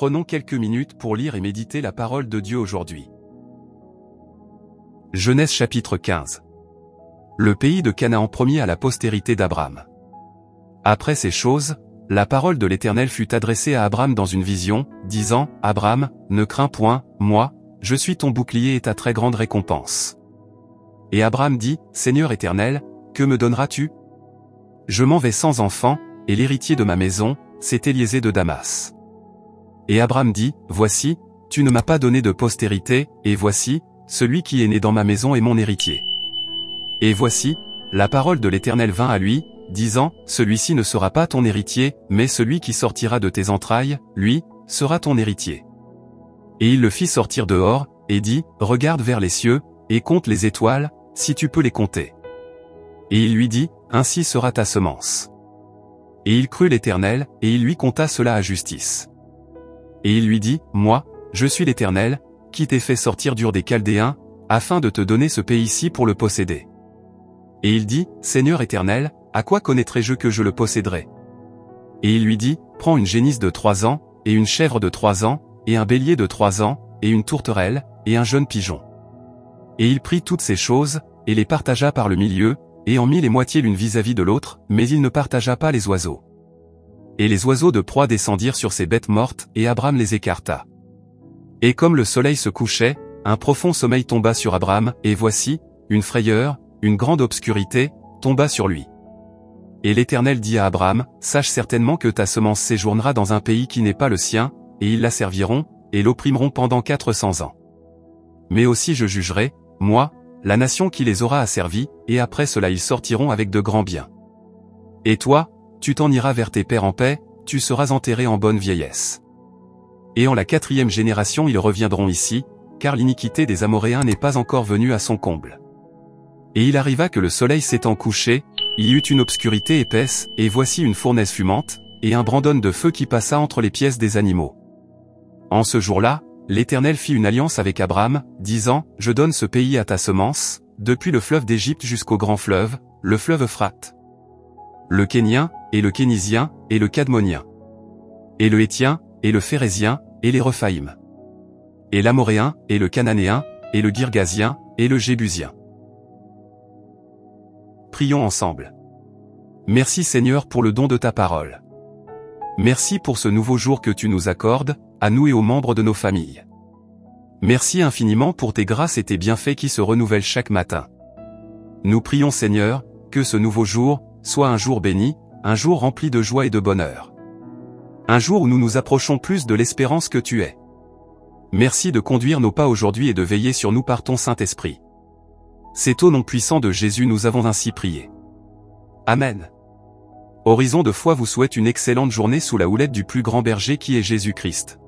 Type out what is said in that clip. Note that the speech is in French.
Prenons quelques minutes pour lire et méditer la parole de Dieu aujourd'hui. Genèse chapitre 15. Le pays de Canaan promis à la postérité d'Abraham. Après ces choses, la parole de l'Éternel fut adressée à Abraham dans une vision, disant, « Abraham, ne crains point, moi, je suis ton bouclier et ta très grande récompense. » Et Abraham dit, « Seigneur Éternel, que me donneras-tu? Je m'en vais sans enfant, et l'héritier de ma maison, c'est Éliézer de Damas. » Et Abraham dit, « Voici, tu ne m'as pas donné de postérité, et voici, celui qui est né dans ma maison est mon héritier. » Et voici, la parole de l'Éternel vint à lui, disant, « Celui-ci ne sera pas ton héritier, mais celui qui sortira de tes entrailles, lui, sera ton héritier. » Et il le fit sortir dehors, et dit, « Regarde vers les cieux, et compte les étoiles, si tu peux les compter. » Et il lui dit, « Ainsi sera ta semence. » Et il crut l'Éternel, et il lui compta cela à justice. Et il lui dit, « Moi, je suis l'Éternel, qui t'ai fait sortir d'Ur des Chaldéens, afin de te donner ce pays-ci pour le posséder. » Et il dit, « Seigneur Éternel, à quoi connaîtrai-je que je le posséderai? » Et il lui dit, « Prends une génisse de 3 ans, et une chèvre de 3 ans, et un bélier de 3 ans, et une tourterelle, et un jeune pigeon. » Et il prit toutes ces choses, et les partagea par le milieu, et en mit les moitiés l'une vis-à-vis de l'autre, mais il ne partagea pas les oiseaux. Et les oiseaux de proie descendirent sur ces bêtes mortes, et Abraham les écarta. Et comme le soleil se couchait, un profond sommeil tomba sur Abraham, et voici, une frayeur, une grande obscurité, tomba sur lui. Et l'Éternel dit à Abraham, « Sache certainement que ta semence séjournera dans un pays qui n'est pas le sien, et ils la serviront, et l'opprimeront pendant 400 ans. Mais aussi je jugerai, moi, la nation qui les aura asservis, et après cela ils sortiront avec de grands biens. Et toi, tu t'en iras vers tes pères en paix, tu seras enterré en bonne vieillesse. Et en la 4e génération ils reviendront ici, car l'iniquité des Amoréens n'est pas encore venue à son comble. » Et il arriva que le soleil s'étant couché, il y eut une obscurité épaisse, et voici une fournaise fumante, et un brandon de feu qui passa entre les pièces des animaux. En ce jour-là, l'Éternel fit une alliance avec Abraham, disant, « Je donne ce pays à ta semence, depuis le fleuve d'Égypte jusqu'au grand fleuve, le fleuve Euphrate. Le Kénien, et le Kénizien, et le Cadmonien. Et le Héthien, et le Phérézien, et les Rephaïm. Et l'Amoréen, et le Cananéen, et le Girgasien, et le Jébusien. » Prions ensemble. Merci Seigneur pour le don de ta parole. Merci pour ce nouveau jour que tu nous accordes, à nous et aux membres de nos familles. Merci infiniment pour tes grâces et tes bienfaits qui se renouvellent chaque matin. Nous prions Seigneur, que ce nouveau jour soit un jour béni, un jour rempli de joie et de bonheur. Un jour où nous nous approchons plus de l'espérance que tu es. Merci de conduire nos pas aujourd'hui et de veiller sur nous par ton Saint-Esprit. C'est au nom puissant de Jésus nous avons ainsi prié. Amen. Horizon de foi vous souhaite une excellente journée sous la houlette du plus grand berger qui est Jésus-Christ.